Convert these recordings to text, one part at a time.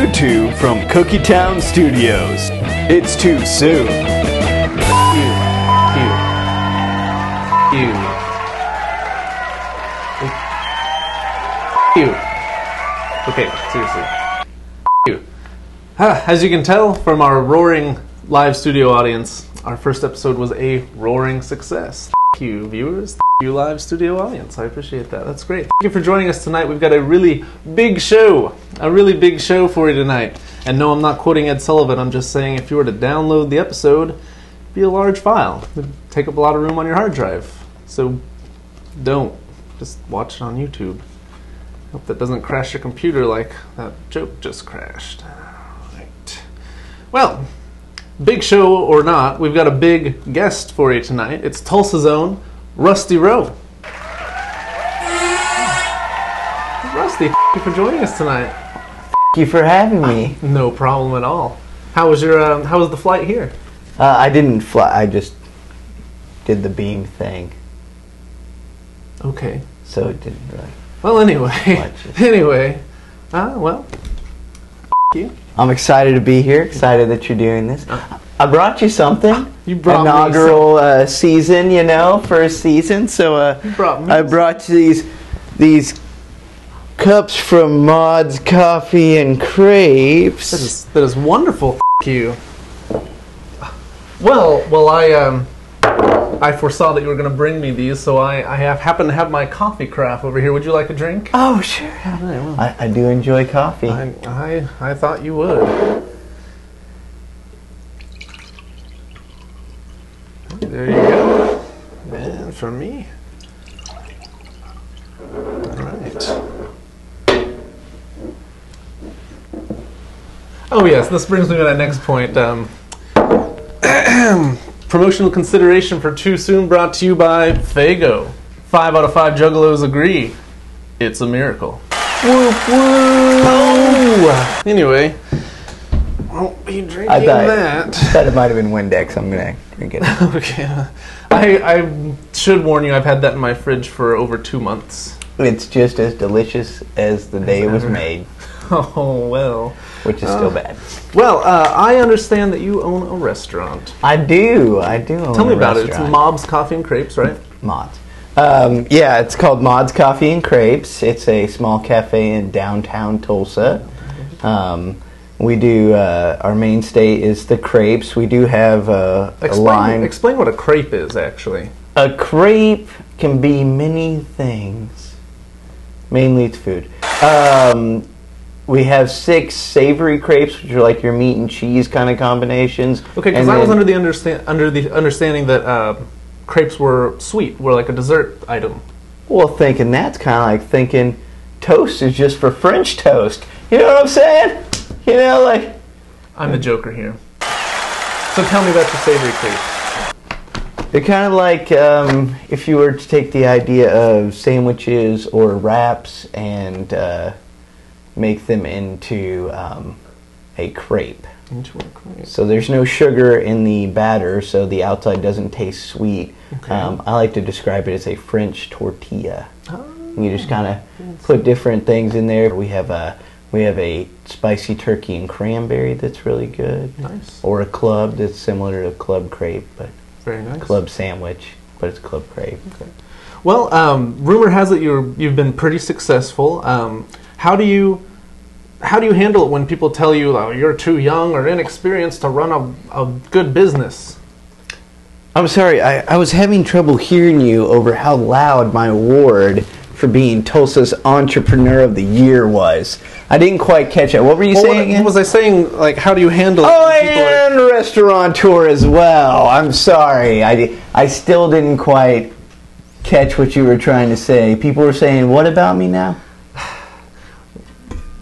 you two from Cookietown Studios. It's too soon. You. Okay, seriously. You. As you can tell from our roaring live studio audience, our first episode was a roaring success. Thank you, viewers. Thank you, live studio audience. I appreciate that. That's great. Thank you for joining us tonight. We've got a really big show. A really big show for you tonight. And no, I'm not quoting Ed Sullivan. I'm just saying if you were to download the episode, it'd be a large file. It'd take up a lot of room on your hard drive. So don't. Just watch it on YouTube. Hope that doesn't crash your computer like that joke just crashed. Right. Well, big show or not, we've got a big guest for you tonight. It's Tulsa's own Rusty Rowe. Rusty, thank you for joining us tonight. Thank you for having me. No problem at all. How was your? How was the flight here? I didn't fly. I just did the beam thing. Okay. So it didn't really. Well, anyway. Well, you. I'm excited to be here. Excited that you're doing this. I brought you something. You brought inaugural season, you know, first season. So you brought me I brought you these cups from Maud's Coffee and Crepes. That is wonderful. Thank you. Well, I foresaw that you were going to bring me these, so I happen to have my coffee carafe over here. Would you like a drink? Oh, sure. I do enjoy coffee. I thought you would. There you go. And for me. All right. Oh yes, this brings me to that next point. Promotional consideration for Too Soon brought to you by Fago. 5 out of 5 juggalos agree. It's a miracle. Woo woo! Oh! Anyway, won't be drinking that. I thought it might have been Windex. I'm going to drink it. Okay. I should warn you, I've had that in my fridge for over 2 months. It's just as delicious as the day it was made. Oh, well. Which is still bad. Well, I understand that you own a restaurant. I do own a restaurant. Tell me about it. It's Maud's Coffee and Crepes, right? Maud's. Yeah, it's called Maud's Coffee and Crepes. It's a small cafe in downtown Tulsa. We do, our mainstay is the crepes. We do have a line. Explain what a crepe is, actually. A crepe can be many things. Mainly it's food. We have 6 savory crepes, which are like your meat and cheese kind of combinations. Okay, because I was under the understanding that crepes were sweet, were like a dessert item. Well, thinking that's kind of like thinking toast is just for French toast. You know what I'm saying? You know, like... I'm the joker here. So tell me about your savory crepes. They're kind of like if you were to take the idea of sandwiches or wraps and... make them into a crepe. Into a crepe. So there's no sugar in the batter, so the outside doesn't taste sweet. Okay. I like to describe it as a French tortilla. Oh. You just kind of put different things in there. We have a spicy turkey and cranberry that's really good. Nice. Or a club that's similar to a club crepe, but very nice. Club sandwich, but it's club crepe. Okay. Well, rumor has it you've been pretty successful. How do you handle it when people tell you, oh, you're too young or inexperienced to run a good business? I'm sorry, I was having trouble hearing you over how loud my award for being Tulsa's Entrepreneur of the Year was. I didn't quite catch it. What were you saying again? Was I saying, like, how do you handle it? Oh, and a restaurateur as well. I'm sorry. I still didn't quite catch what you were trying to say. People were saying, what about me now?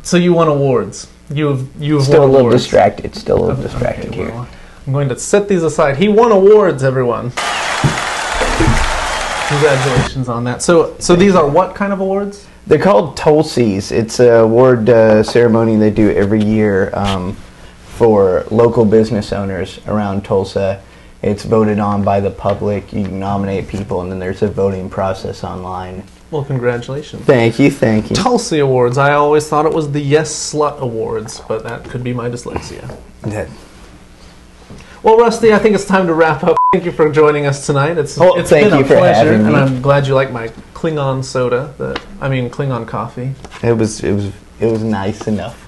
So you won awards. You've still won a little awards. distracted. Still a little distracted okay, here. Well, I'm going to set these aside. He won awards, everyone. Congratulations on that. So these are what kind of awards? They're called Tulsies. It's an award ceremony they do every year for local business owners around Tulsa. It's voted on by the public. You nominate people, and then there's a voting process online. Well, congratulations. Thank you, thank you. Tulsi Awards. I always thought it was the Yes Slut Awards, but that could be my dyslexia. Yeah. Well, Rusty, I think it's time to wrap up. Thank you for joining us tonight. It's thank been you a for pleasure, having me. and I'm glad you like my Klingon soda. Klingon coffee. It was nice enough.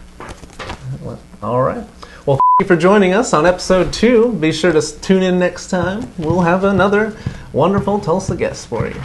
Well, all right. Well, thank you for joining us on episode 2. Be sure to tune in next time. We'll have another wonderful Tulsa guest for you.